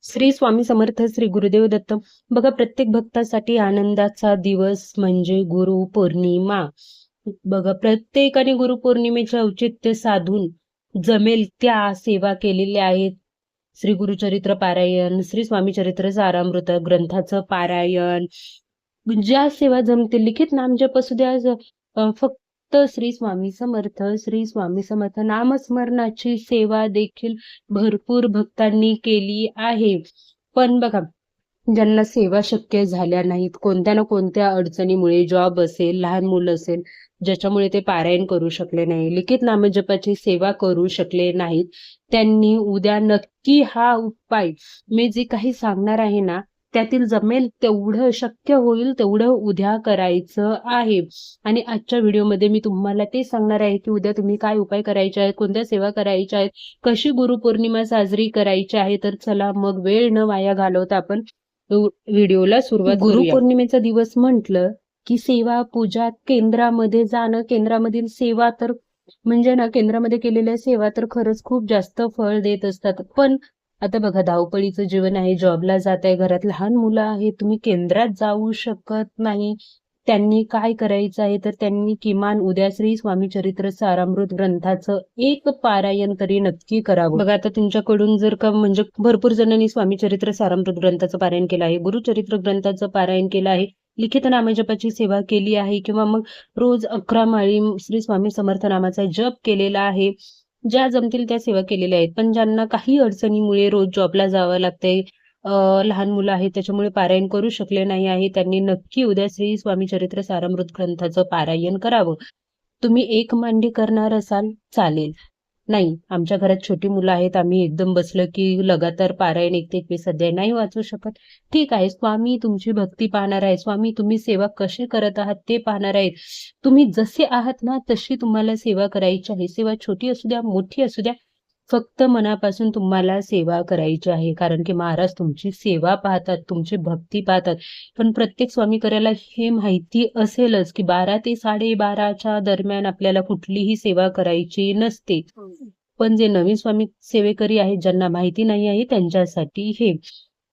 श्री स्वामी समर्थ श्री गुरुदेव दत्त. बघा, प्रत्येक भक्तासाठी आनंदाचा दिवस म्हणजे गुरु पौर्णिमा. बघा, प्रत्येकाने गुरुपौर्णिमेचे औचित्य साधून जमेल त्या सेवा केलेल्या आहेत. श्री गुरुचरित्र पारायण, श्री स्वामी चरित्र सारामृत ग्रंथाचं पारायण, ज्या सेवा जमतील, लिखित नामजप असू द्या, फक्त श्री स्वामी समर्थ श्री स्वामी समर्थ नामस्मरणाची सेवा देखील भरपूर भक्तांनी केली आहे. पण बघा, ज्यांना सेवा शक्य झाल्या नाहीत, कोणत्या ना कोणत्या अडचणीमुळे, जॉब असेल, लहान मुलं असेल, ज्याच्यामुळे ते पारायण करू शकले नाही, लिखित नामजपाची सेवा करू शकले नाहीत, त्यांनी उद्या नक्की हा उपाय मी जे काही सांगणार आहे ना, त्यातील जमेल तेवढं, शक्य होईल तेवढं उद्या करायचं आहे. आणि आजच्या व्हिडिओमध्ये मी तुम्हाला ते सांगणार आहे की उद्या तुम्ही काय उपाय करायचे आहेत, कोणत्या सेवा करायच्या आहेत, कशी गुरुपौर्णिमा साजरी करायची आहे. तर चला मग वेळ न वाया घालवता आपण व्हिडिओला सुरुवात करूया. गुरुपौर्णिमेचा दिवस म्हटलं की सेवा पूजा केंद्रामध्ये जाणं, केंद्रामधील सेवा तर म्हणजे ना, केंद्रामध्ये केलेल्या सेवा तर खरंच खूप जास्त फळ देत असतात. पण आता बघा, धावपळीचं जीवन आहे, जॉबला जात आहे, घरात लहान मुलं आहेत, तुम्ही केंद्रात जाऊ शकत नाही. त्यांनी काय करायचं आहे, तर त्यांनी किमान उद्या श्री स्वामी चरित्र सारामृत ग्रंथाचं एक पारायण तरी नक्की करावं. बघा, आता तुमच्याकडून जर का म्हणजे भरपूर जणांनी स्वामी चरित्र सारामृत ग्रंथाचं पारायण केलं आहे, गुरुचरित्र ग्रंथाचं पारायण केलं आहे, लिखित नामजपाची सेवा केली आहे, किंवा मग रोज 11 माळी श्री स्वामी समर्थ नामाचा जप केलेला आहे, ज्या जमतील त्या सेवा केलेल्या आहेत. पण ज्यांना काही अडचणीमुळे रोज जॉबला जावं लागतंय, लहान मुलं आहेत, त्याच्यामुळे पारायण करू शकले नाही आहे, त्यांनी नक्की उद्या श्री स्वामी चरित्र सारामृत ग्रंथाचं पारायण करावं. तुम्ही एक मांडी करणार असाल चालेल, नाही आमच्या घरात छोटी मुलं आहेत, आम्ही एकदम बसलं की लगातार पारायण 1 ते 21 अध्याय नाही वाचू शकत, ठीक आहे. स्वामी तुमची भक्ती पाहणार आहे, स्वामी तुम्ही सेवा कशी करत आहात ते पाहणार आहेत. तुम्ही जसे आहात ना, तशी तुम्हाला सेवा करायची आहे. सेवा छोटी असू द्या, मोठी असू द्या, फक्त मनापासून तुम्हाला सेवा करायची आहे. कारण की महाराज तुमची सेवा पाहतात, तुमची भक्ती पाहतात. पण प्रत्येक स्वामीकऱ्याला हे माहिती असेलच की 12 ते 12:30च्या दरम्यान आपल्याला कुठलीही सेवा करायची नसते. पण जे नवीन स्वामी सेवेकरी आहेत, ज्यांना माहिती नाही आहे, त्यांच्यासाठी हे.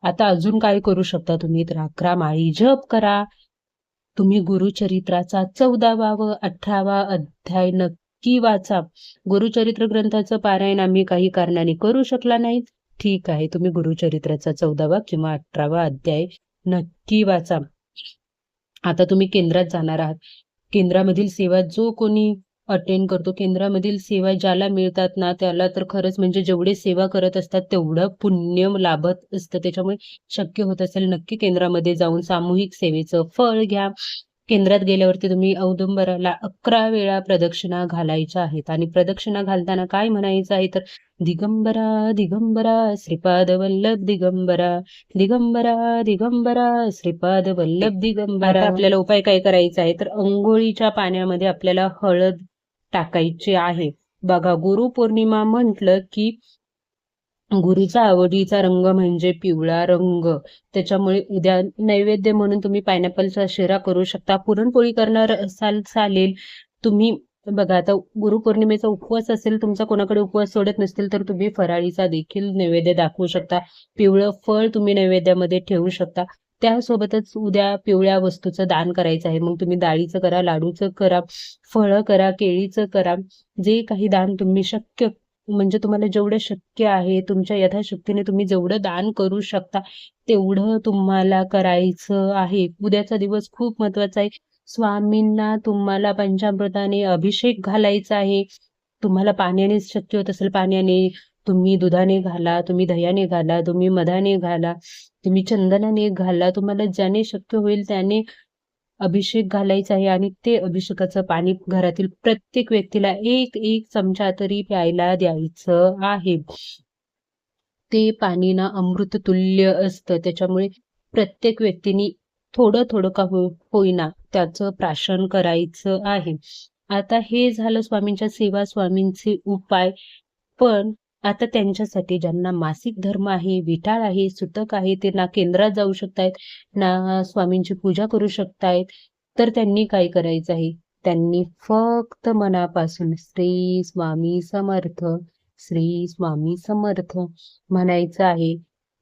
आता अजून काय करू शकता तुम्ही, तर 11 माळी जप करा. तुम्ही गुरुचरित्राचा 14वा व 18वा अध्याय नक्की वाचा. गुरुचरित्र ग्रंथाचं पारायण आम्ही काही कारणाने करू शकला नाही, ठीक आहे, तुम्ही गुरुचरित्राचा 14वा किंवा 18वा अध्याय नक्की वाचा. आता तुम्ही केंद्रात जाणार आहात, केंद्रामधील सेवा जो कोणी अटेंड करतो, केंद्रामधील सेवा ज्याला मिळतात ना, त्याला तर खरंच म्हणजे जेवढे सेवा करत असतात तेवढं पुण्य लाभत असतं. त्याच्यामुळे शक्य होत असेल नक्की केंद्रामध्ये जाऊन सामूहिक सेवेचं फळ घ्या. केंद्रात गेल्यावरती तुम्ही औदुंबराला 11 वेळा प्रदक्षिणा घालायच्या आहेत. आणि प्रदक्षिणा घालताना काय म्हणायचं आहे, तर दिगंबरा दिगंबरा श्रीपाद वल्लभ दिगंबरा, दिगंबरा दिगंबरा श्रीपाद वल्लभ दिगंबरा. आपल्याला उपाय काय करायचा आहे, तर अंघोळीच्या पाण्यामध्ये आपल्याला हळद टाकायची आहे. बघा, गुरुपौर्णिमा म्हटलं की गुरुचा आवडीचा रंग म्हणजे पिवळा रंग, त्याच्यामुळे उद्या नैवेद्य म्हणून तुम्ही पायनॅपलचा शिरा करू शकता. पुरणपोळी करणार असाल चालेल. तुम्ही बघा, आता गुरुपौर्णिमेचा उपवास असेल तुमचा, कोणाकडे उपवास सोडत नसतील तर तुम्ही फराळीचा देखील नैवेद्य दाखवू शकता. पिवळं फळ तुम्ही नैवेद्यामध्ये ठेवू शकता. त्यासोबतच उद्या पिवळ्या वस्तूचं दान करायचं आहे. मग तुम्ही डाळीचं करा, लाडूचं करा, फळं करा, केळीचं करा, जे काही दान तुम्ही शक्य म्हणजे तुम्हाला जेवढं शक्य आहे, तुमच्या यथाशक्तीने तुम्ही जेवढं दान करू शकता तेवढं तुम्हाला करायचं आहे. उद्याचा दिवस खूप महत्वाचा आहे. स्वामींना तुम्हाला पंचामृताने अभिषेक घालायचा आहे. तुम्हाला पाण्याने शक्य होत असेल पाण्याने, तुम्ही दुधाने घाला, तुम्ही दह्याने घाला, तुम्ही मधाने घाला, तुम्ही चंदनाने घाला, तुम्हाला ज्याने शक्य होईल त्याने अभिषेक घालायचा आहे. आणि ते अभिषेकाचं पाणी घरातील प्रत्येक व्यक्तीला 1 चमचा तरी प्यायला द्यायचं आहे. ते पाणी ना अमृत तुल्य असतं, त्याच्यामुळे प्रत्येक व्यक्तीने थोडं थोडं का होईना त्याचं प्राशन करायचं आहे. आता हे झालं स्वामींच्या सेवा, स्वामींचे उपाय. पण आता त्यांच्यासाठी ज्यांना मासिक धर्म आहे, विटाळ आहे, सुतक आहे, ते ना केंद्रात जाऊ शकतायत, ना स्वामींची पूजा करू शकतायत, तर त्यांनी काय करायचं आहे, त्यांनी फक्त मनापासून श्री स्वामी समर्थ, श्री स्वामी समर्थ म्हणायचं आहे.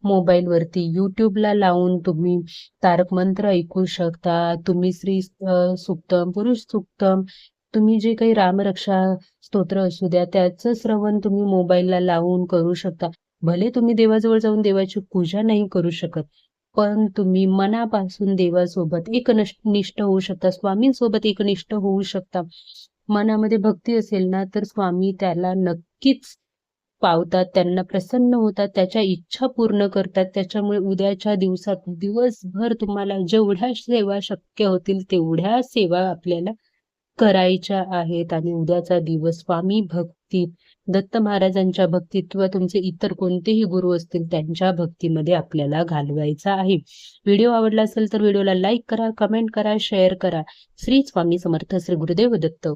मोबाईलवरती यूट्यूबला लावून तुम्ही तारक मंत्र ऐकू शकता. तुम्ही श्री सुक्तम, पुरुष सुक्तम, तुम्ही जे काही रामरक्षा स्तोत्र असू द्या त्याचं श्रवण तुम्ही मोबाईलला लावून करू शकता. भले तुम्ही देवाजवळ जाऊन देवाची पूजा नाही करू शकत, पण तुम्ही मनापासून देवासोबत एकनिष्ठ होऊ शकता, स्वामींसोबत एकनिष्ठ होऊ शकता. मनामध्ये भक्ती असेल ना तर स्वामी त्याला नक्कीच पावतात, त्यांना प्रसन्न होतात, त्याच्या इच्छा पूर्ण करतात. त्याच्यामुळे उद्याच्या दिवसात दिवसभर तुम्हाला जेवढ्या सेवा शक्य होतील तेवढ्या सेवा आपल्याला करायच्या आहेत आणि उद्याचा दिवस स्वामी भक्तीत, दत्त महाराजांच्या भक्तीत किंवा तुमचे इतर कोणतेही गुरु असतील त्यांच्या भक्तीमध्ये आपल्याला घालवायचा आहे. व्हिडिओ आवडला असेल तर व्हिडिओला लाईक करा, कमेंट करा, शेअर करा. श्री स्वामी समर्थ. श्री गुरुदेव दत्त.